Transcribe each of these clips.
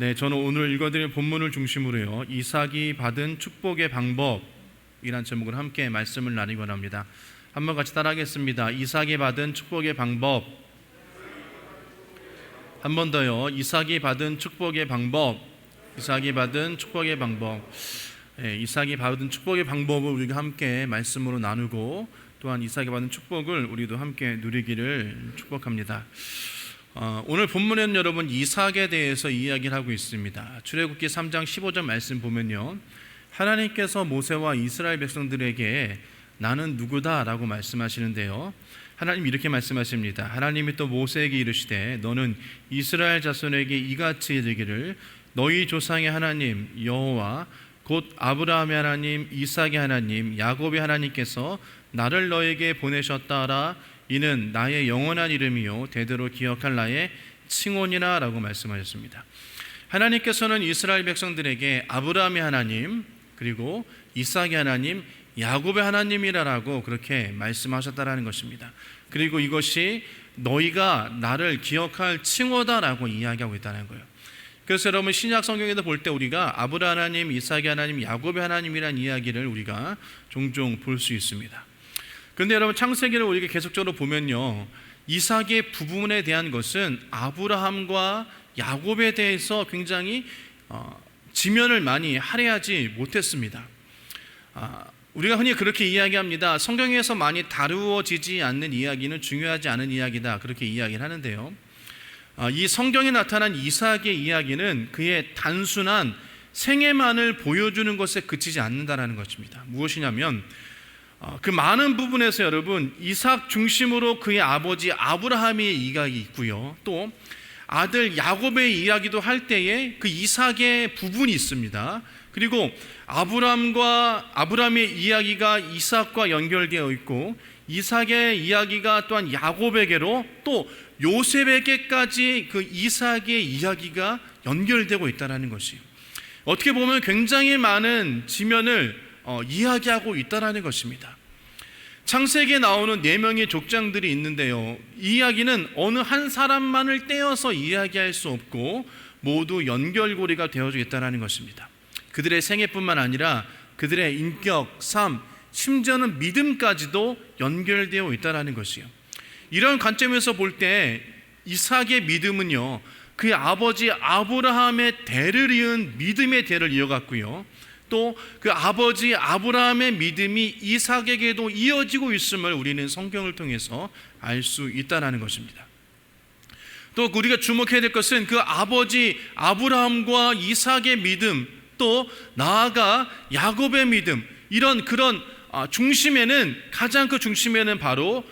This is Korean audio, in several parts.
네, 저는 오늘 읽어드릴 본문을 중심으로요, 이삭이 받은 축복의 방법이란 제목으로 함께 말씀을 나누기 원합니다. 한번 같이 따라하겠습니다. 이삭이 받은 축복의 방법. 한 번 더요. 이삭이 받은 축복의 방법. 이삭이 받은 축복의 방법. 네, 이삭이 받은 축복의 방법을 우리가 함께 말씀으로 나누고, 또한 이삭이 받은 축복을 우리도 함께 누리기를 축복합니다. 오늘 본문에는 여러분 이삭에 대해서 이야기를 하고 있습니다. 출애굽기 3장 15절 말씀 보면요, 하나님께서 모세와 이스라엘 백성들에게 나는 누구다 라고 말씀하시는데요, 하나님 이렇게 말씀하십니다. 하나님이 또 모세에게 이르시되 너는 이스라엘 자손에게 이같이 이르기를 너희 조상의 하나님 여호와 곧 아브라함의 하나님, 이삭의 하나님, 야곱의 하나님께서 나를 너에게 보내셨다라. 이는 나의 영원한 이름이요 대대로 기억할 나의 칭혼이라 라고 말씀하셨습니다. 하나님께서는 이스라엘 백성들에게 아브라함의 하나님, 그리고 이삭의 하나님, 야곱의 하나님이라고 그렇게 말씀하셨다라는 것입니다. 그리고 이것이 너희가 나를 기억할 칭호다라고 이야기하고 있다는 거예요. 그래서 여러분 신약 성경에도 볼 때 우리가 아브라함 하나님, 이삭의 하나님, 야곱의 하나님이라는 이야기를 우리가 종종 볼 수 있습니다. 그런데 여러분 창세기를 우리가 계속적으로 보면요, 이삭의 부분에 대한 것은 아브라함과 야곱에 대해서 굉장히 지면을 많이 할애하지 못했습니다. 우리가 흔히 그렇게 이야기합니다. 성경에서 많이 다루어지지 않는 이야기는 중요하지 않은 이야기다, 그렇게 이야기를 하는데요, 이 성경에 나타난 이삭의 이야기는 그의 단순한 생애만을 보여주는 것에 그치지 않는다는 것입니다. 무엇이냐면 그 많은 부분에서 여러분 이삭 중심으로 그의 아버지 아브라함의 이야기 있고요, 또 아들 야곱의 이야기도 할 때에 그 이삭의 부분이 있습니다. 그리고 아브라함의 이야기가 이삭과 연결되어 있고, 이삭의 이야기가 또한 야곱에게로, 또 요셉에게까지 그 이삭의 이야기가 연결되고 있다는 것이에요. 어떻게 보면 굉장히 많은 지면을 이야기하고 있다는 것입니다. 창세기에 나오는 4명의 족장들이 있는데요, 이 이야기는 어느 한 사람만을 떼어서 이야기할 수 없고 모두 연결고리가 되어져 있다는 것입니다. 그들의 생애뿐만 아니라 그들의 인격, 삶, 심지어는 믿음까지도 연결되어 있다는 것이요, 이런 관점에서 볼 때 이삭의 믿음은요, 그의 아버지 아브라함의 대를 이은 믿음의 대를 이어갔고요, 또 그 아버지 아브라함의 믿음이 이삭에게도 이어지고 있음을 우리는 성경을 통해서 알 수 있다는 것입니다. 또 우리가 주목해야 될 것은 그 아버지 아브라함과 이삭의 믿음, 또 나아가 야곱의 믿음, 이런 그런 중심에는, 가장 그 중심에는 바로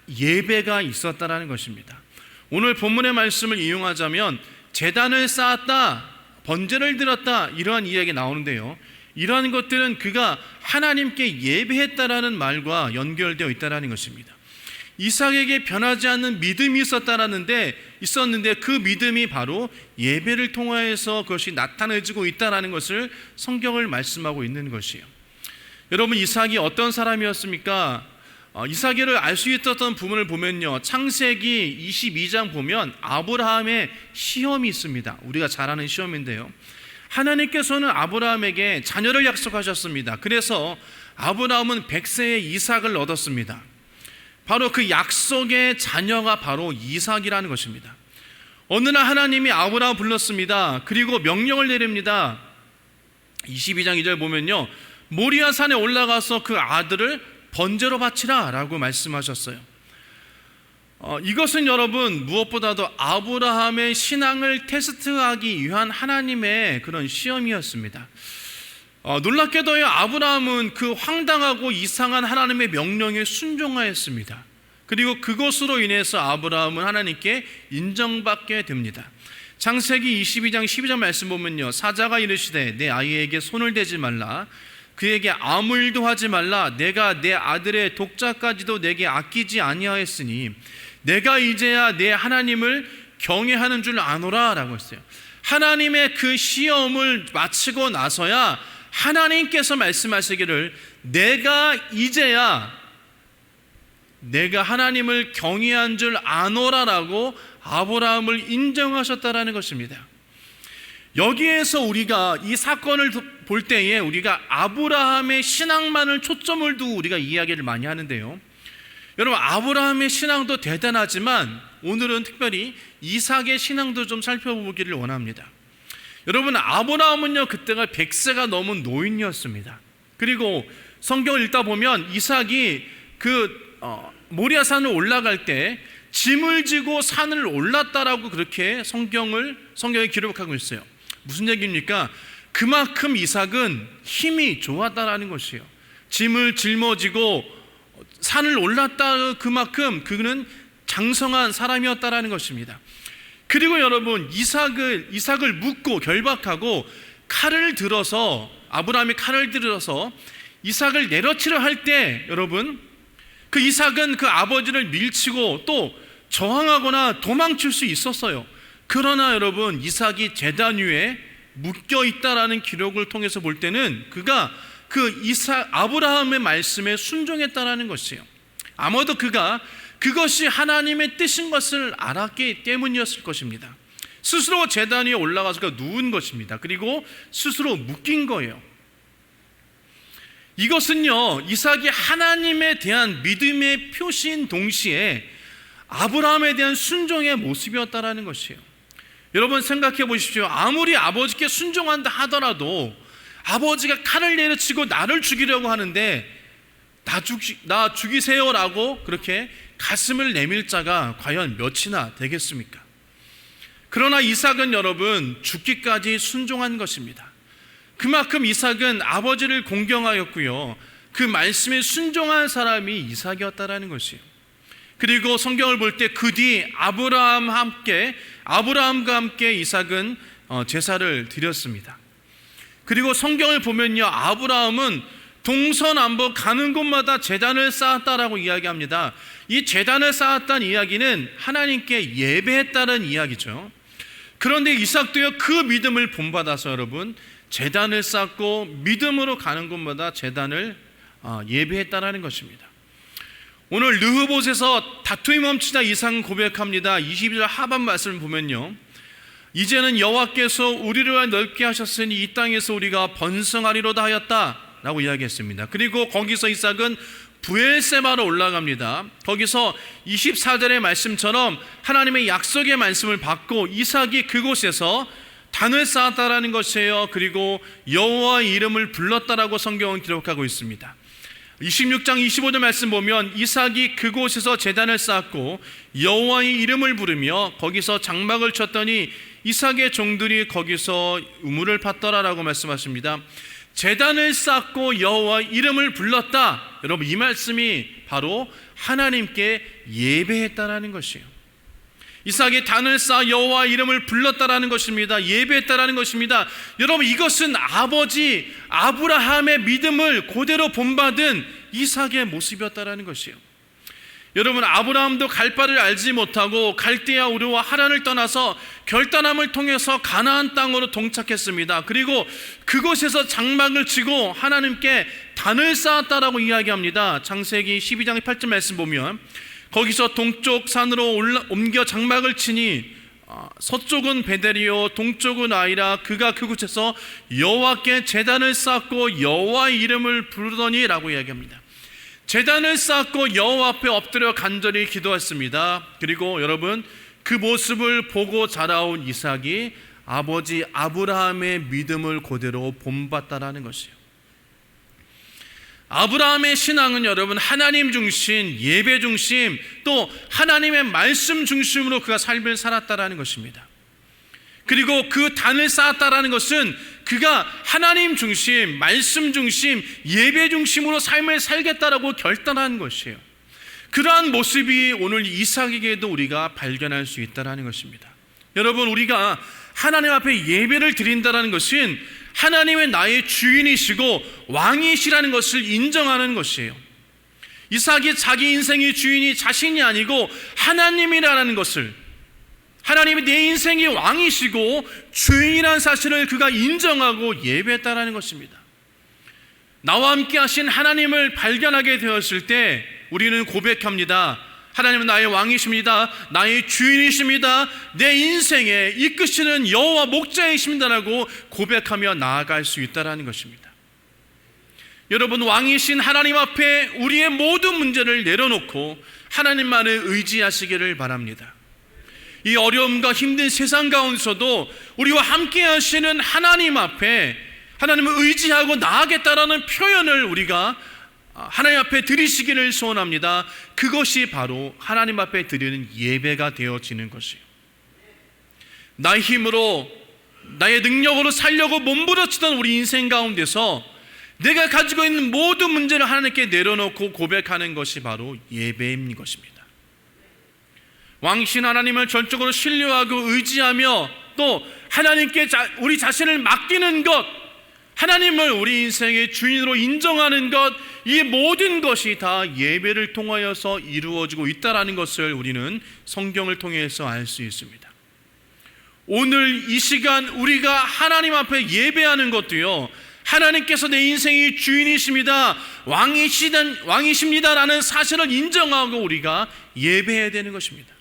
예배가 있었다는 것입니다. 오늘 본문의 말씀을 이용하자면 제단을 쌓았다, 번제를 드렸다, 이러한 이야기가 나오는데요, 이러한 것들은 그가 하나님께 예배했다라는 말과 연결되어 있다는 것입니다. 이삭에게 변하지 않는 믿음이 있었는데 그 믿음이 바로 예배를 통하여서 그것이 나타내지고 있다는 것을 성경을 말씀하고 있는 것이에요. 여러분 이삭이 어떤 사람이었습니까? 이삭을 알 수 있었던 부분을 보면요, 창세기 22장 보면 아브라함의 시험이 있습니다. 우리가 잘 아는 시험인데요, 하나님께서는 아브라함에게 자녀를 약속하셨습니다. 그래서 아브라함은 100세의 이삭을 얻었습니다. 바로 그 약속의 자녀가 바로 이삭이라는 것입니다. 어느 날 하나님이 아브라함을 불렀습니다. 그리고 명령을 내립니다. 22장 2절 보면요, 모리아 산에 올라가서 그 아들을 번제로 바치라 라고 말씀하셨어요. 이것은 여러분 무엇보다도 아브라함의 신앙을 테스트하기 위한 하나님의 그런 시험이었습니다. 놀랍게도요, 아브라함은 그 황당하고 이상한 하나님의 명령에 순종하였습니다. 그리고 그것으로 인해서 아브라함은 하나님께 인정받게 됩니다. 창세기 22장 12절 말씀 보면요, 사자가 이르시되 내 아이에게 손을 대지 말라, 그에게 아무 일도 하지 말라, 내가 내 아들의 독자까지도 내게 아끼지 아니하였으니 내가 이제야 내 하나님을 경외하는 줄 아노라 라고 했어요. 하나님의 그 시험을 마치고 나서야 하나님께서 말씀하시기를 내가 이제야 내가 하나님을 경외한 줄 아노라라고 아브라함을 인정하셨다라는 것입니다. 여기에서 우리가 이 사건을 볼 때에 우리가 아브라함의 신앙만을 초점을 두고 우리가 이야기를 많이 하는데요, 여러분, 아브라함의 신앙도 대단하지만 오늘은 특별히 이삭의 신앙도 좀 살펴보기를 원합니다. 여러분, 아브라함은요, 그때가 100세가 넘은 노인이었습니다. 그리고 성경을 읽다 보면 이삭이 모리아산을 올라갈 때 짐을 지고 산을 올랐다라고 그렇게 성경에 기록하고 있어요. 무슨 얘기입니까? 그만큼 이삭은 힘이 좋았다라는 것이에요. 짐을 짊어지고 산을 올랐다, 그만큼 그는 장성한 사람이었다라는 것입니다. 그리고 여러분, 이삭을 묻고 결박하고 아브라함이 칼을 들어서 이삭을 내려치려 할 때, 여러분, 그 이삭은 그 아버지를 밀치고 또 저항하거나 도망칠 수 있었어요. 그러나 여러분, 이삭이 제단 위에 묶여 있다라는 기록을 통해서 볼 때는 그가 아브라함의 말씀에 순종했다라는 것이에요. 아마도 그가 그것이 하나님의 뜻인 것을 알았기 때문이었을 것입니다. 스스로 제단 위에 올라가서 그가 누운 것입니다. 그리고 스스로 묶인 거예요. 이것은요, 이삭이 하나님에 대한 믿음의 표시인 동시에 아브라함에 대한 순종의 모습이었다라는 것이에요. 여러분, 생각해 보십시오. 아무리 아버지께 순종한다 하더라도 아버지가 칼을 내려치고 나를 죽이려고 하는데 나 죽이세요라고 그렇게 가슴을 내밀 자가 과연 몇이나 되겠습니까? 그러나 이삭은 여러분, 죽기까지 순종한 것입니다. 그만큼 이삭은 아버지를 공경하였고요, 그 말씀에 순종한 사람이 이삭이었다라는 것이에요. 그리고 성경을 볼 때 그 뒤 아브라함과 함께 이삭은 제사를 드렸습니다. 그리고 성경을 보면요, 아브라함은 동서남북 가는 곳마다 제단을 쌓았다라고 이야기합니다. 이 제단을 쌓았다는 이야기는 하나님께 예배했다는 이야기죠. 그런데 이삭도요, 그 믿음을 본받아서 여러분, 제단을 쌓고 믿음으로 가는 곳마다 제단을 예배했다라는 것입니다. 오늘 르호봇에서 다툼이 멈추자 이삭은 고백합니다. 22절 하반 말씀을 보면요, 이제는 여호와께서 우리를 위하여 넓게 하셨으니 이 땅에서 우리가 번성하리로다 하였다 라고 이야기했습니다. 그리고 거기서 이삭은 브엘세바로 올라갑니다. 거기서 24절의 말씀처럼 하나님의 약속의 말씀을 받고 이삭이 그곳에서 단을 쌓았다라는 것이에요. 그리고 여호와의 이름을 불렀다라고 성경은 기록하고 있습니다. 26장 25절 말씀 보면 이삭이 그곳에서 제단을 쌓았고 여호와의 이름을 부르며 거기서 장막을 쳤더니 이삭의 종들이 거기서 우물을 팠더라라고 말씀하십니다. 제단을 쌓고 여호와의 이름을 불렀다. 여러분, 이 말씀이 바로 하나님께 예배했다라는 것이에요. 이삭이 단을 쌓아 여호와의 이름을 불렀다라는 것입니다. 예배했다라는 것입니다. 여러분, 이것은 아버지 아브라함의 믿음을 그대로 본받은 이삭의 모습이었다라는 것이에요. 여러분, 아브라함도 갈 바를 알지 못하고 갈대아 우르와 하란을 떠나서 결단함을 통해서 가나안 땅으로 동착했습니다. 그리고 그곳에서 장막을 치고 하나님께 단을 쌓았다라고 이야기합니다. 창세기 12장 8절 말씀 보면 거기서 동쪽 산으로 옮겨 장막을 치니 서쪽은 베델이요 동쪽은 아이라 그가 그곳에서 여호와께 제단을 쌓고 여호와의 이름을 부르더니 라고 이야기합니다. 제단을 쌓고 여호와 앞에 엎드려 간절히 기도했습니다. 그리고 여러분, 그 모습을 보고 자라온 이삭이 아버지 아브라함의 믿음을 그대로 본받다라는 것이에요. 아브라함의 신앙은 여러분, 하나님 중심, 예배 중심, 또 하나님의 말씀 중심으로 그가 삶을 살았다라는 것입니다. 그리고 그 단을 쌓았다라는 것은 그가 하나님 중심, 말씀 중심, 예배 중심으로 삶을 살겠다라고 결단한 것이에요. 그러한 모습이 오늘 이삭에게도 우리가 발견할 수 있다라는 것입니다. 여러분, 우리가 하나님 앞에 예배를 드린다라는 것은 하나님의 나의 주인이시고 왕이시라는 것을 인정하는 것이에요. 이삭이 자기 인생의 주인이 자신이 아니고 하나님이라는 것을, 하나님이 내 인생의 왕이시고 주인이라는 사실을 그가 인정하고 예배했다라는 것입니다. 나와 함께 하신 하나님을 발견하게 되었을 때 우리는 고백합니다. 하나님은 나의 왕이십니다. 나의 주인이십니다. 내 인생에 이끄시는 여호와 목자이십니다라고 고백하며 나아갈 수 있다는 것입니다. 여러분, 왕이신 하나님 앞에 우리의 모든 문제를 내려놓고 하나님만을 의지하시기를 바랍니다. 이 어려움과 힘든 세상 가운데서도 우리와 함께 하시는 하나님 앞에 하나님을 의지하고 나아가겠다라는 표현을 우리가 하나님 앞에 드리시기를 소원합니다. 그것이 바로 하나님 앞에 드리는 예배가 되어지는 것이에요. 나의 힘으로 나의 능력으로 살려고 몸부러치던 우리 인생 가운데서 내가 가지고 있는 모든 문제를 하나님께 내려놓고 고백하는 것이 바로 예배인 것입니다. 왕이신 하나님을 전적으로 신뢰하고 의지하며 또 하나님께 우리 자신을 맡기는 것, 하나님을 우리 인생의 주인으로 인정하는 것, 이 모든 것이 다 예배를 통하여서 이루어지고 있다는 것을 우리는 성경을 통해서 알 수 있습니다. 오늘 이 시간 우리가 하나님 앞에 예배하는 것도요, 하나님께서 내 인생의 주인이십니다, 왕이십니다라는 사실을 인정하고 우리가 예배해야 되는 것입니다.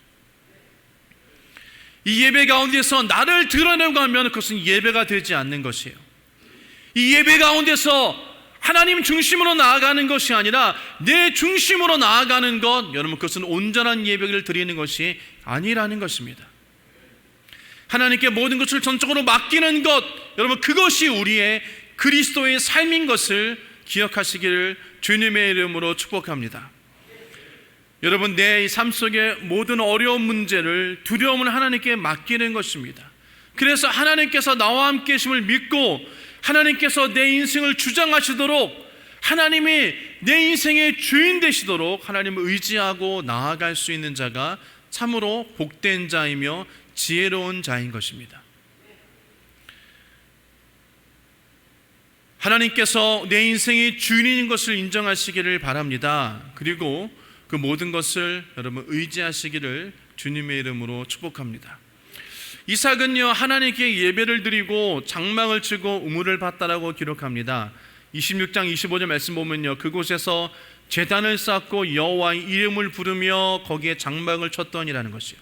이 예배 가운데서 나를 드러내고 하면 그것은 예배가 되지 않는 것이에요. 이 예배 가운데서 하나님 중심으로 나아가는 것이 아니라 내 중심으로 나아가는 것, 여러분, 그것은 온전한 예배를 드리는 것이 아니라는 것입니다. 하나님께 모든 것을 전적으로 맡기는 것, 여러분, 그것이 우리의 그리스도의 삶인 것을 기억하시기를 주님의 이름으로 축복합니다. 여러분, 내 삶 속의 모든 어려운 문제를, 두려움을 하나님께 맡기는 것입니다. 그래서 하나님께서 나와 함께 계심을 믿고 하나님께서 내 인생을 주장하시도록, 하나님이 내 인생의 주인 되시도록 하나님을 의지하고 나아갈 수 있는 자가 참으로 복된 자이며 지혜로운 자인 것입니다. 하나님께서 내 인생의 주인인 것을 인정하시기를 바랍니다. 그리고 그 모든 것을 여러분 의지하시기를 주님의 이름으로 축복합니다. 이삭은요, 하나님께 예배를 드리고 장막을 치고 우물을 팠다라고 기록합니다. 26장 25절 말씀 보면요, 그곳에서 제단을 쌓고 여호와의 이름을 부르며 거기에 장막을 쳤더니라는 것이요.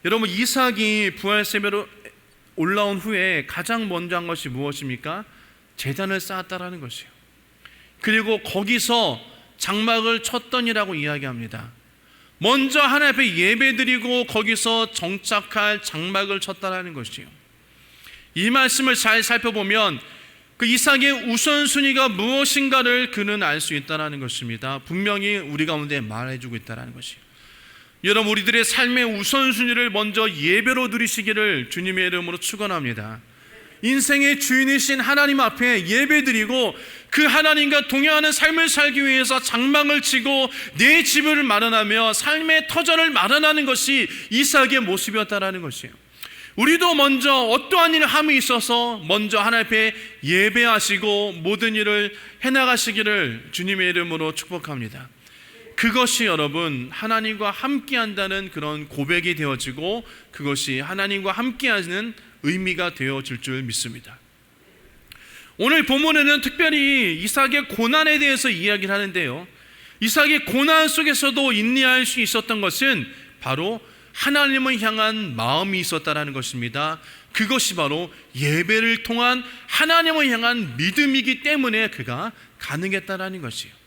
여러분, 이삭이 부활세배로 올라온 후에 가장 먼저 한 것이 무엇입니까? 제단을 쌓았다라는 것이요. 그리고 거기서 장막을 쳤더니라고 이야기합니다. 먼저 하나님 앞에 예배드리고 거기서 정착할 장막을 쳤다라는 것이요. 이 말씀을 잘 살펴보면 그 이삭의 우선순위가 무엇인가를 그는 알 수 있다는 것입니다. 분명히 우리 가운데 말해주고 있다는 것이요. 여러분, 우리들의 삶의 우선순위를 먼저 예배로 드리시기를 주님의 이름으로 축원합니다. 인생의 주인이신 하나님 앞에 예배드리고 그 하나님과 동행하는 삶을 살기 위해서 장막을 치고 내 집을 마련하며 삶의 터전을 마련하는 것이 이삭의 모습이었다라는 것이에요. 우리도 먼저 어떠한 일을 함에 있어서 먼저 하나님 앞에 예배하시고 모든 일을 해나가시기를 주님의 이름으로 축복합니다. 그것이 여러분 하나님과 함께한다는 그런 고백이 되어지고 그것이 하나님과 함께하는 의미가 되어질 줄 믿습니다. 오늘 본문에는 특별히 이삭의 고난에 대해서 이야기를 하는데요, 이삭의 고난 속에서도 인내할 수 있었던 것은 바로 하나님을 향한 마음이 있었다라는 것입니다. 그것이 바로 예배를 통한 하나님을 향한 믿음이기 때문에 그가 가능했다라는 것이에요.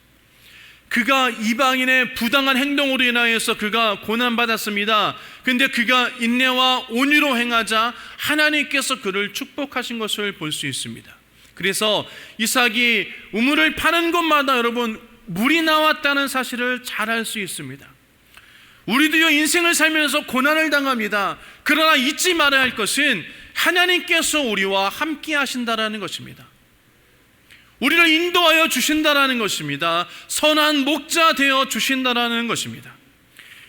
그가 이방인의 부당한 행동으로 인하여서 그가 고난받았습니다. 그런데 그가 인내와 온유로 행하자 하나님께서 그를 축복하신 것을 볼 수 있습니다. 그래서 이삭이 우물을 파는 곳마다 여러분 물이 나왔다는 사실을 잘 알 수 있습니다. 우리도요, 인생을 살면서 고난을 당합니다. 그러나 잊지 말아야 할 것은 하나님께서 우리와 함께 하신다라는 것입니다. 우리를 인도하여 주신다라는 것입니다. 선한 목자 되어 주신다라는 것입니다.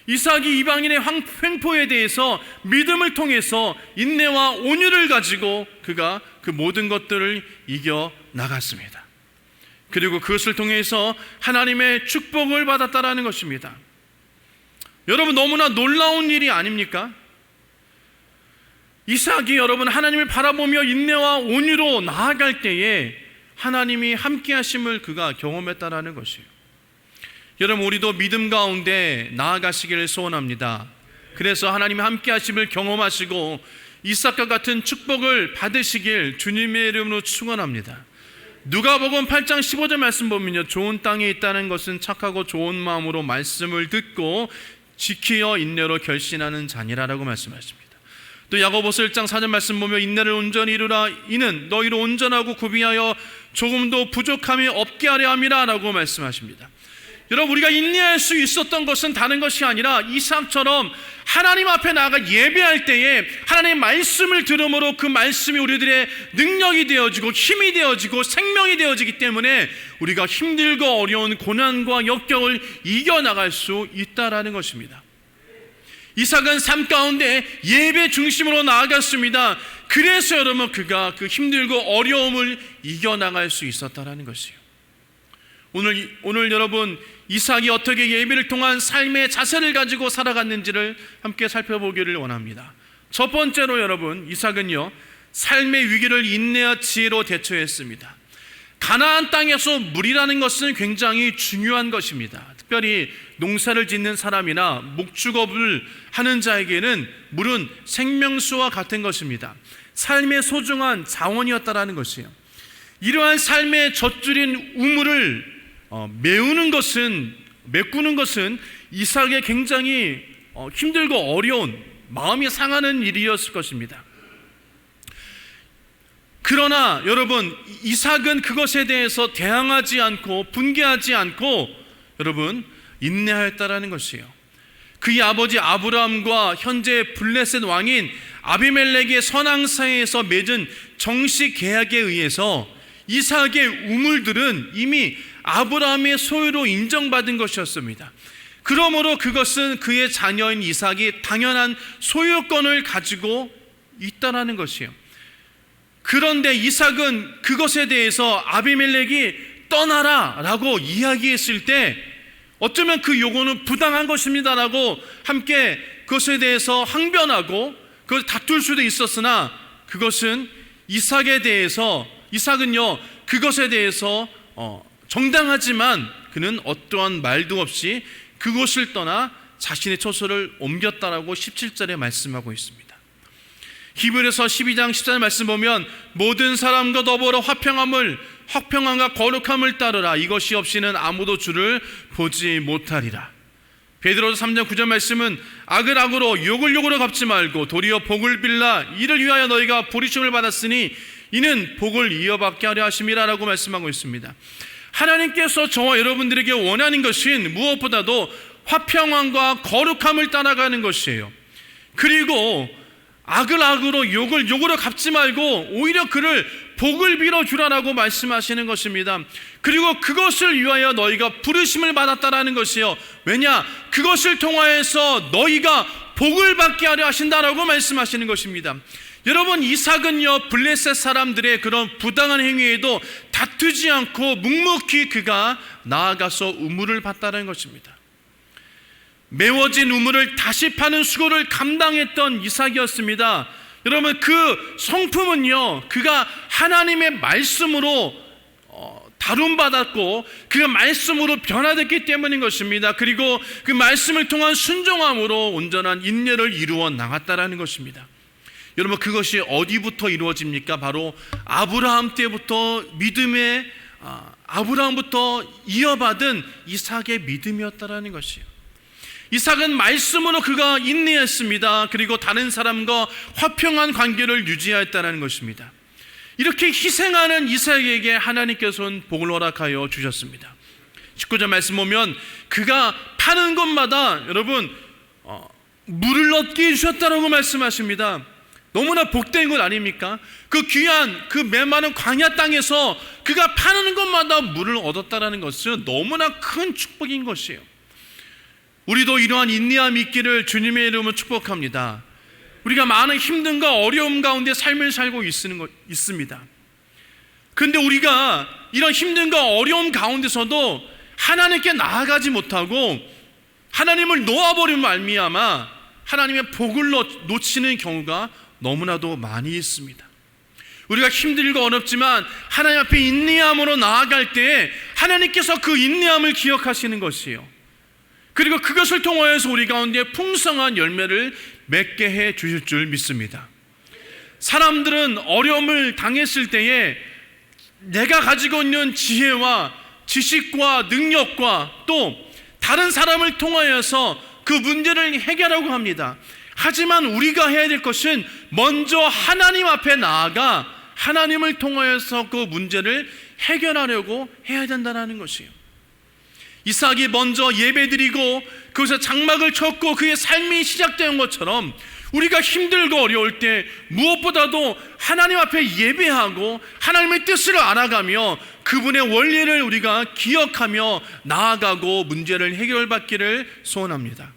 이삭이 이방인의 횡포에 대해서 믿음을 통해서 인내와 온유를 가지고 그가 그 모든 것들을 이겨 나갔습니다. 그리고 그것을 통해서 하나님의 축복을 받았다라는 것입니다. 여러분, 너무나 놀라운 일이 아닙니까? 이삭이 여러분 하나님을 바라보며 인내와 온유로 나아갈 때에 하나님이 함께 하심을 그가 경험했다라는 것이에요. 여러분, 우리도 믿음 가운데 나아가시기를 소원합니다. 그래서 하나님이 함께 하심을 경험하시고 이삭과 같은 축복을 받으시길 주님의 이름으로 축원합니다. 누가복음 8장 15절 말씀 보면요, 좋은 땅에 있다는 것은 착하고 좋은 마음으로 말씀을 듣고 지키어 인내로 결신하는 자니라라고 말씀하십니다. 또 야고보서 1장 4절 말씀 보면 인내를 온전히 이루라. 이는 너희로 온전하고 구비하여 조금도 부족함이 없게 하려 함이라 라고 말씀하십니다. 여러분, 우리가 인내할 수 있었던 것은 다른 것이 아니라 이삭처럼 하나님 앞에 나아가 예배할 때에 하나님의 말씀을 들음으로 그 말씀이 우리들의 능력이 되어지고 힘이 되어지고 생명이 되어지기 때문에 우리가 힘들고 어려운 고난과 역경을 이겨나갈 수 있다라는 것입니다. 이삭은 삶 가운데 예배 중심으로 나아갔습니다. 그래서 여러분, 그가 그 힘들고 어려움을 이겨나갈 수 있었다라는 것이에요. 오늘 여러분, 이삭이 어떻게 예배를 통한 삶의 자세를 가지고 살아갔는지를 함께 살펴보기를 원합니다. 첫 번째로 여러분, 이삭은요, 삶의 위기를 인내와 지혜로 대처했습니다. 가나안 땅에서 물이라는 것은 굉장히 중요한 것입니다. 특별히 농사를 짓는 사람이나 목축업을 하는 자에게는 물은 생명수와 같은 것입니다. 삶의 소중한 자원이었다라는 것이에요. 이러한 삶의 젖줄인 우물을 메꾸는 것은 이삭의 굉장히 힘들고 어려운, 마음이 상하는 일이었을 것입니다. 그러나 여러분, 이삭은 그것에 대해서 대항하지 않고 분개하지 않고 여러분 인내하였다라는 것이에요. 그의 아버지 아브라함과 현재 블레셋 왕인 아비멜렉의 선왕사에서 맺은 정식 계약에 의해서 이삭의 우물들은 이미 아브라함의 소유로 인정받은 것이었습니다. 그러므로 그것은 그의 자녀인 이삭이 당연한 소유권을 가지고 있다라는 것이에요. 그런데 이삭은 그것에 대해서 아비멜렉이 떠나라 라고 이야기했을 때 어쩌면 그 요구는 부당한 것입니다라고 함께 그것에 대해서 항변하고 그걸 다툴 수도 있었으나 그것은 이삭은요 그것에 대해서 정당하지만 그는 어떠한 말도 없이 그곳을 떠나 자신의 처소를 옮겼다라고 17절에 말씀하고 있습니다. 히브리서 12장 14절 말씀 보면 모든 사람과 더불어 화평함과 거룩함을 따르라. 이것이 없이는 아무도 주를 보지 못하리라. 베드로서 3장 9절 말씀은 악을 악으로 욕을 욕으로 갚지 말고 도리어 복을 빌라. 이를 위하여 너희가 부르심을 받았으니 이는 복을 이어받게 하려 하심이라 라고 말씀하고 있습니다. 하나님께서 저와 여러분들에게 원하는 것은 무엇보다도 화평함과 거룩함을 따라가는 것이에요. 그리고 악을 악으로 욕을 욕으로 갚지 말고 오히려 그를 복을 빌어주라라고 말씀하시는 것입니다. 그리고 그것을 위하여 너희가 부르심을 받았다라는 것이요. 왜냐? 그것을 통하여서 너희가 복을 받게 하려 하신다라고 말씀하시는 것입니다. 여러분, 이삭은요 블레셋 사람들의 그런 부당한 행위에도 다투지 않고 묵묵히 그가 나아가서 우물을 팠다는 것입니다. 메워진 우물을 다시 파는 수고를 감당했던 이삭이었습니다. 여러분, 그 성품은요 그가 하나님의 말씀으로 다룸받았고 그 말씀으로 변화됐기 때문인 것입니다. 그리고 그 말씀을 통한 순종함으로 온전한 인내를 이루어 나갔다라는 것입니다. 여러분, 그것이 어디부터 이루어집니까? 바로 아브라함 때부터 아브라함부터 이어받은 이삭의 믿음이었다라는 것이에요. 이삭은 말씀으로 그가 인내했습니다. 그리고 다른 사람과 화평한 관계를 유지하였다는 것입니다. 이렇게 희생하는 이삭에게 하나님께서는 복을 허락하여 주셨습니다. 19절 말씀 보면 그가 파는 곳마다 여러분 물을 얻게 해주셨다라고 말씀하십니다. 너무나 복된 것 아닙니까? 그 귀한 그 메마른 광야 땅에서 그가 파는 곳마다 물을 얻었다라는 것은 너무나 큰 축복인 것이에요. 우리도 이러한 인내함이 있기를 주님의 이름으로 축복합니다. 우리가 많은 힘듦과 어려움 가운데 삶을 살고 있습니다. 그런데 우리가 이런 힘듦과 어려움 가운데서도 하나님께 나아가지 못하고 하나님을 놓아버린 말미암아 하나님의 복을 놓치는 경우가 너무나도 많이 있습니다. 우리가 힘들고 어렵지만 하나님 앞에 인내함으로 나아갈 때 하나님께서 그 인내함을 기억하시는 것이에요. 그리고 그것을 통하여서 우리 가운데 풍성한 열매를 맺게 해 주실 줄 믿습니다. 사람들은 어려움을 당했을 때에 내가 가지고 있는 지혜와 지식과 능력과 또 다른 사람을 통하여서 그 문제를 해결하려고 합니다. 하지만 우리가 해야 될 것은 먼저 하나님 앞에 나아가 하나님을 통하여서 그 문제를 해결하려고 해야 된다는 것이에요. 이삭이 먼저 예배드리고 그것에 장막을 쳤고 그의 삶이 시작된 것처럼 우리가 힘들고 어려울 때 무엇보다도 하나님 앞에 예배하고 하나님의 뜻을 알아가며 그분의 원리를 우리가 기억하며 나아가고 문제를 해결받기를 소원합니다.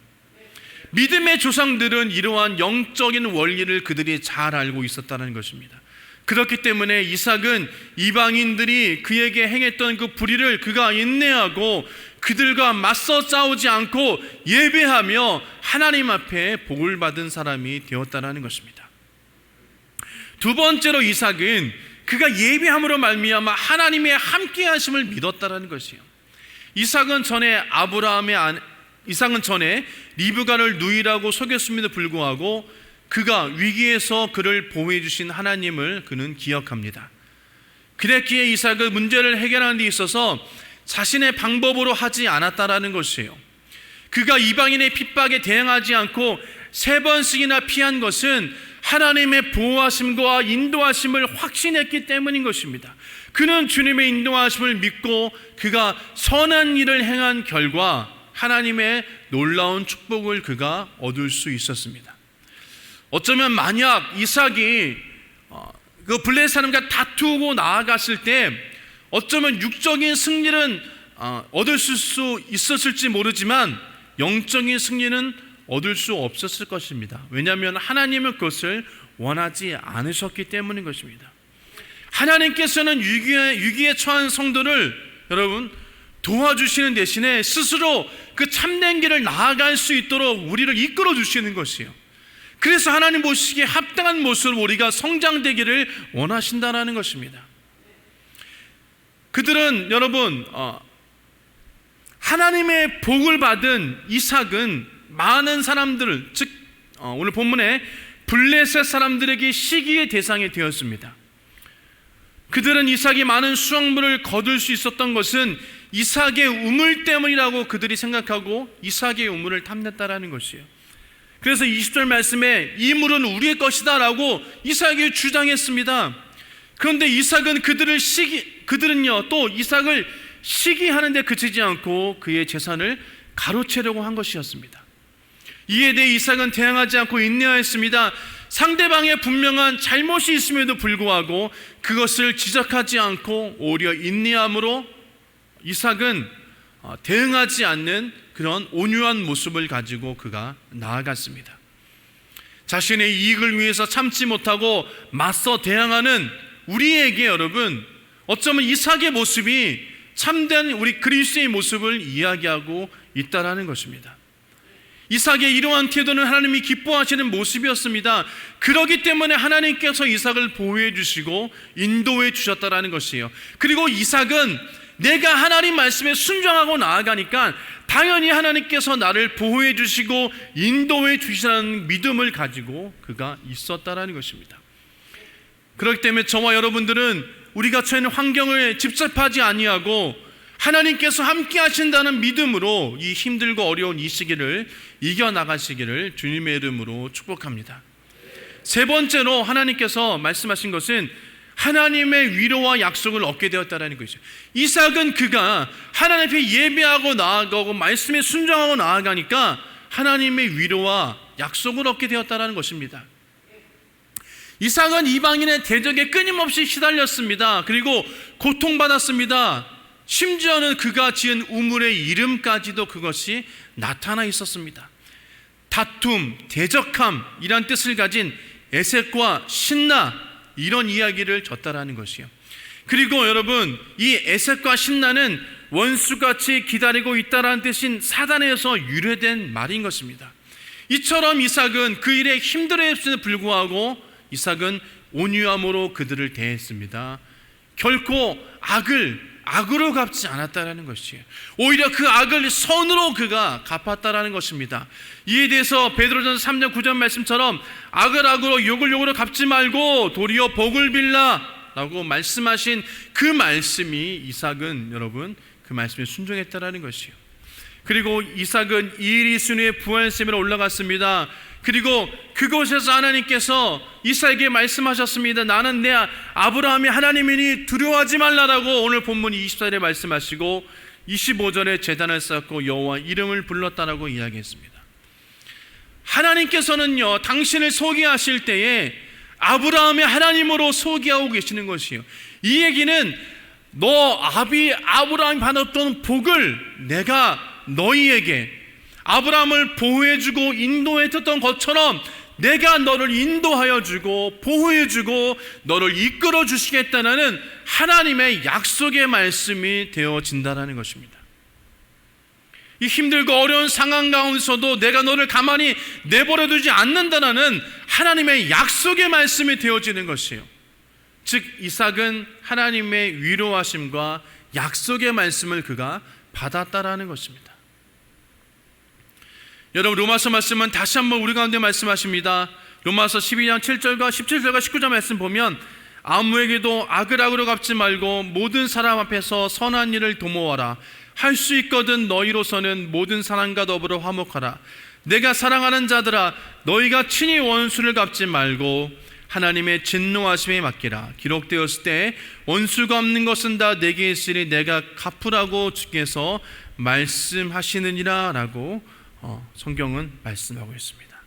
믿음의 조상들은 이러한 영적인 원리를 그들이 잘 알고 있었다는 것입니다. 그렇기 때문에 이삭은 이방인들이 그에게 행했던 그 불의를 그가 인내하고 그들과 맞서 싸우지 않고 예배하며 하나님 앞에 복을 받은 사람이 되었다는 것입니다. 두 번째로 이삭은 그가 예배함으로 말미암아 하나님의 함께하심을 믿었다는 것이에요. 이삭은 전에 리브가를 누이라고 속였음에도 불구하고 그가 위기에서 그를 보호해 주신 하나님을 그는 기억합니다. 그랬기에 이삭은 문제를 해결하는 데 있어서 자신의 방법으로 하지 않았다라는 것이에요. 그가 이방인의 핍박에 대응하지 않고 3번씩이나 피한 것은 하나님의 보호하심과 인도하심을 확신했기 때문인 것입니다. 그는 주님의 인도하심을 믿고 그가 선한 일을 행한 결과 하나님의 놀라운 축복을 그가 얻을 수 있었습니다. 어쩌면 만약 이삭이 그 블레셋 사람과 다투고 나아갔을 때 어쩌면 육적인 승리는 얻을 수 있었을지 모르지만 영적인 승리는 얻을 수 없었을 것입니다. 왜냐하면 하나님은 그것을 원하지 않으셨기 때문인 것입니다. 하나님께서는 위기에 처한 성도를 여러분 도와주시는 대신에 스스로 그 참된 길을 나아갈 수 있도록 우리를 이끌어 주시는 것이에요. 그래서 하나님 보시기에 합당한 모습으로 우리가 성장되기를 원하신다는 것입니다. 그들은 여러분 하나님의 복을 받은 이삭은 많은 사람들을 즉 오늘 본문에 블레셋 사람들에게 시기의 대상이 되었습니다. 그들은 이삭이 많은 수확물을 거둘 수 있었던 것은 이삭의 우물 때문이라고 그들이 생각하고 이삭의 우물을 탐냈다라는 것이에요. 그래서 20절 말씀에 이 물은 우리의 것이다 라고 이삭이 주장했습니다. 그런데 이삭은 그들은요 또 이삭을 시기하는 데 그치지 않고 그의 재산을 가로채려고 한 것이었습니다. 이에 대해 이삭은 대항하지 않고 인내하였습니다. 상대방의 분명한 잘못이 있음에도 불구하고 그것을 지적하지 않고 오히려 인내함으로 이삭은 대응하지 않는 그런 온유한 모습을 가지고 그가 나아갔습니다. 자신의 이익을 위해서 참지 못하고 맞서 대항하는 우리에게 여러분 어쩌면 이삭의 모습이 참된 우리 그리스도의 모습을 이야기하고 있다라는 것입니다. 이삭의 이러한 태도는 하나님이 기뻐하시는 모습이었습니다. 그렇기 때문에 하나님께서 이삭을 보호해 주시고 인도해 주셨다라는 것이에요. 그리고 이삭은 내가 하나님 말씀에 순종하고 나아가니까 당연히 하나님께서 나를 보호해 주시고 인도해 주시라는 믿음을 가지고 그가 있었다라는 것입니다. 그렇기 때문에 저와 여러분들은 우리가 처해 있는 환경을 집착하지 아니하고 하나님께서 함께 하신다는 믿음으로 이 힘들고 어려운 이 시기를 이겨나가시기를 주님의 이름으로 축복합니다. 세 번째로 하나님께서 말씀하신 것은 하나님의 위로와 약속을 얻게 되었다는 것이죠. 이삭은 그가 하나님 앞에 예배하고 나아가고 말씀에 순종하고 나아가니까 하나님의 위로와 약속을 얻게 되었다는 것입니다. 이삭은 이방인의 대적에 끊임없이 시달렸습니다. 그리고 고통받았습니다. 심지어는 그가 지은 우물의 이름까지도 그것이 나타나 있었습니다. 다툼, 대적함 이란 뜻을 가진 에색과 신나 이런 이야기를 줬다라는 것이요. 그리고 여러분 이 에색과 신나는 원수같이 기다리고 있다라는 뜻인 사단에서 유래된 말인 것입니다. 이처럼 이삭은 그 일에 힘들어했음에도 불구하고 이삭은 온유함으로 그들을 대했습니다. 결코 악으로 갚지 않았다라는 것이에요. 오히려 그 악을 선으로 그가 갚았다라는 것입니다. 이에 대해서 베드로전서 3장 9절 말씀처럼 악을 악으로 욕을 욕으로 갚지 말고 도리어 복을 빌라 라고 말씀하신 그 말씀이 이삭은 여러분 그 말씀에 순종했다라는 것이에요. 그리고 이삭은 이리순의 부활샘으로 올라갔습니다. 그리고 그곳에서 하나님께서 이삭에게 말씀하셨습니다. 나는 내 아브라함이 하나님이니 두려워하지 말라라고 오늘 본문 24절에 말씀하시고 25절에 제단을 쌓고 여호와 이름을 불렀다라고 이야기했습니다. 하나님께서는요 당신을 소개하실 때에 아브라함의 하나님으로 소개하고 계시는 것이에요. 이 얘기는 너 아브라함이 받았던 복을 내가 너희에게 아브라함을 보호해주고 인도해줬던 것처럼 내가 너를 인도하여주고 보호해주고 너를 이끌어주시겠다는 하나님의 약속의 말씀이 되어진다는 것입니다. 이 힘들고 어려운 상황 가운데서도 내가 너를 가만히 내버려두지 않는다는 하나님의 약속의 말씀이 되어지는 것이에요. 즉 이삭은 하나님의 위로하심과 약속의 말씀을 그가 받았다라는 것입니다. 여러분 로마서 말씀은 다시 한번 우리 가운데 말씀하십니다. 로마서 12장 7절과 17절과 19절 말씀 보면 아무에게도 악을 악으로 갚지 말고 모든 사람 앞에서 선한 일을 도모하라. 할 수 있거든 너희로서는 모든 사람과 더불어 화목하라. 내가 사랑하는 자들아 너희가 친히 원수를 갚지 말고 하나님의 진노하심에 맡기라. 기록되었을 때 원수가 없는 것은 다 내게 있으니 내가 갚으라고 주께서 말씀하시느니라 라고 성경은 말씀하고 있습니다.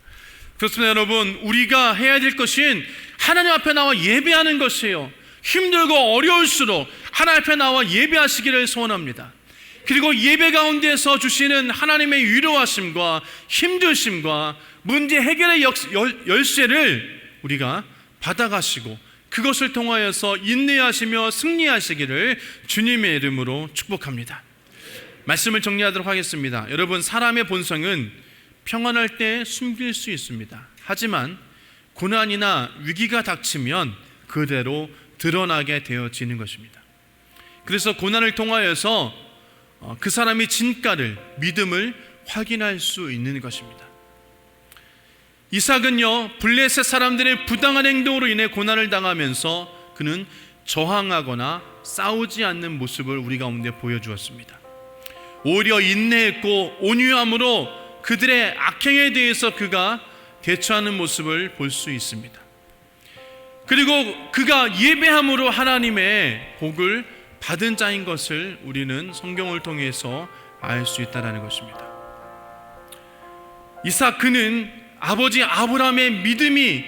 그렇습니다. 여러분 우리가 해야 될 것은 하나님 앞에 나와 예배하는 것이에요. 힘들고 어려울수록 하나님 앞에 나와 예배하시기를 소원합니다. 그리고 예배 가운데서 주시는 하나님의 위로하심과 힘드심과 문제 해결의 열쇠를 우리가 받아가시고 그것을 통하여서 인내하시며 승리하시기를 주님의 이름으로 축복합니다. 말씀을 정리하도록 하겠습니다. 여러분 사람의 본성은 평안할 때 숨길 수 있습니다. 하지만 고난이나 위기가 닥치면 그대로 드러나게 되어지는 것입니다. 그래서 고난을 통하여서 그 사람의 진가를 믿음을 확인할 수 있는 것입니다. 이삭은요 블레셋 사람들의 부당한 행동으로 인해 고난을 당하면서 그는 저항하거나 싸우지 않는 모습을 우리 가운데 보여주었습니다. 오히려 인내했고 온유함으로 그들의 악행에 대해서 그가 대처하는 모습을 볼 수 있습니다. 그리고 그가 예배함으로 하나님의 복을 받은 자인 것을 우리는 성경을 통해서 알 수 있다는 것입니다. 이삭 그는 아버지 아브라함의 믿음이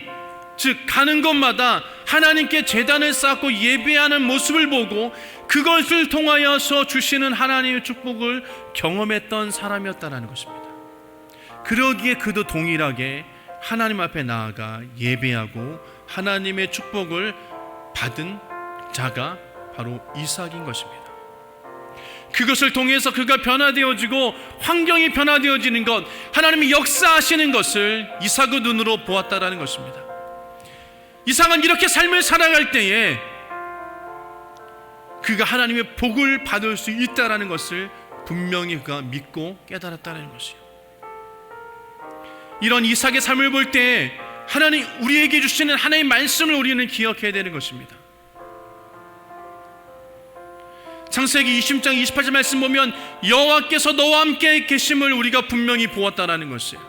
즉 가는 곳마다 하나님께 제단을 쌓고 예배하는 모습을 보고 그것을 통하여서 주시는 하나님의 축복을 경험했던 사람이었다는 것입니다. 그러기에 그도 동일하게 하나님 앞에 나아가 예배하고 하나님의 축복을 받은 자가 바로 이삭인 것입니다. 그것을 통해서 그가 변화되어지고 환경이 변화되어지는 것, 하나님이 역사하시는 것을 이삭의 눈으로 보았다라는 것입니다. 이삭은 이렇게 삶을 살아갈 때에 그가 하나님의 복을 받을 수 있다라는 것을 분명히 그가 믿고 깨달았다는 것이에요. 이런 이삭의 삶을 볼 때 하나님 우리에게 주시는 하나님의 말씀을 우리는 기억해야 되는 것입니다. 창세기 20장 28절 말씀 보면 여호와께서 너와 함께 계심을 우리가 분명히 보았다라는 것이에요.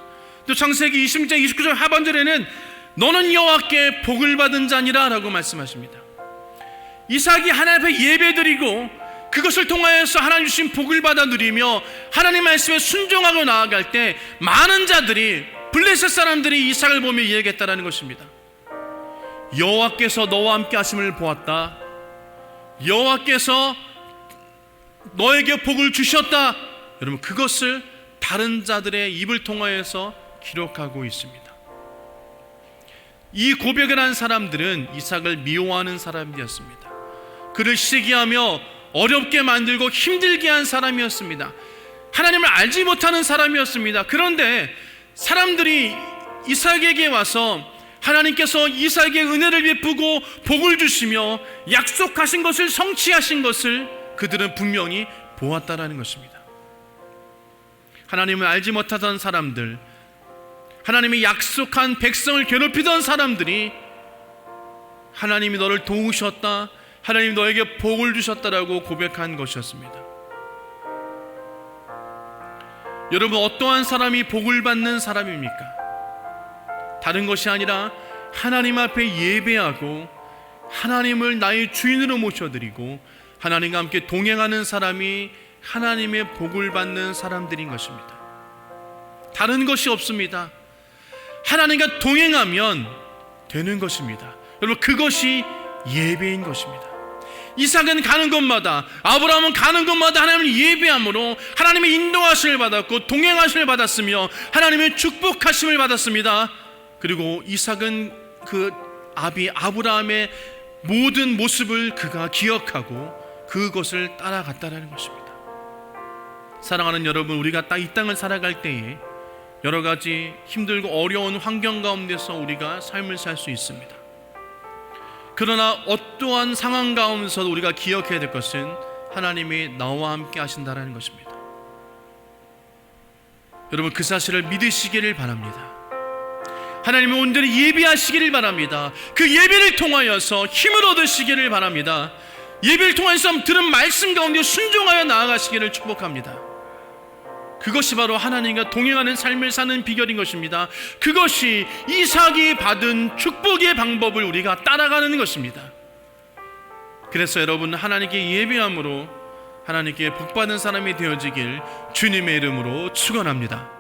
또 창세기 20장 29절 하반절에는 너는 여호와께 복을 받은 자니라 라고 말씀하십니다. 이삭이 하나님 앞에 예배드리고 그것을 통하여서 하나님 주신 복을 받아 누리며 하나님 말씀에 순종하고 나아갈 때 많은 자들이 블레셋 사람들이 이삭을 보며 이야기했다라는 것입니다. 여호와께서 너와 함께 하심을 보았다. 여호와께서 너에게 복을 주셨다. 여러분 그것을 다른 자들의 입을 통하여서 기록하고 있습니다. 이 고백을 한 사람들은 이삭을 미워하는 사람이었습니다. 그를 시기하며 어렵게 만들고 힘들게 한 사람이었습니다. 하나님을 알지 못하는 사람이었습니다. 그런데 사람들이 이삭에게 와서 하나님께서 이삭에게 은혜를 베푸고 복을 주시며 약속하신 것을 성취하신 것을 그들은 분명히 보았다라는 것입니다. 하나님을 알지 못하던 사람들, 하나님이 약속한 백성을 괴롭히던 사람들이 하나님이 너를 도우셨다, 하나님이 너에게 복을 주셨다라고 고백한 것이었습니다. 여러분, 어떠한 사람이 복을 받는 사람입니까? 다른 것이 아니라 하나님 앞에 예배하고 하나님을 나의 주인으로 모셔드리고 하나님과 함께 동행하는 사람이 하나님의 복을 받는 사람들인 것입니다. 다른 것이 없습니다. 하나님과 동행하면 되는 것입니다. 여러분, 그것이 예배인 것입니다. 이삭은 가는 곳마다, 아브라함은 가는 곳마다 하나님을 예배함으로 하나님의 인도하심을 받았고 동행하심을 받았으며 하나님의 축복하심을 받았습니다. 그리고 이삭은 그 아비 아브라함의 모든 모습을 그가 기억하고 그것을 따라갔다라는 것입니다. 사랑하는 여러분, 우리가 이 땅을 살아갈 때에 여러 가지 힘들고 어려운 환경 가운데서 우리가 삶을 살 수 있습니다. 그러나 어떠한 상황 가운데서도 우리가 기억해야 될 것은 하나님이 나와 함께 하신다는 것입니다. 여러분, 그 사실을 믿으시기를 바랍니다. 하나님의 온전히 예배하시기를 바랍니다. 그 예배를 통하여서 힘을 얻으시기를 바랍니다. 예배를 통해서 들은 말씀 가운데 순종하여 나아가시기를 축복합니다. 그것이 바로 하나님과 동행하는 삶을 사는 비결인 것입니다. 그것이 이삭이 받은 축복의 방법을 우리가 따라가는 것입니다. 그래서 여러분, 하나님께 예배함으로 하나님께 복받은 사람이 되어지길 주님의 이름으로 축원합니다.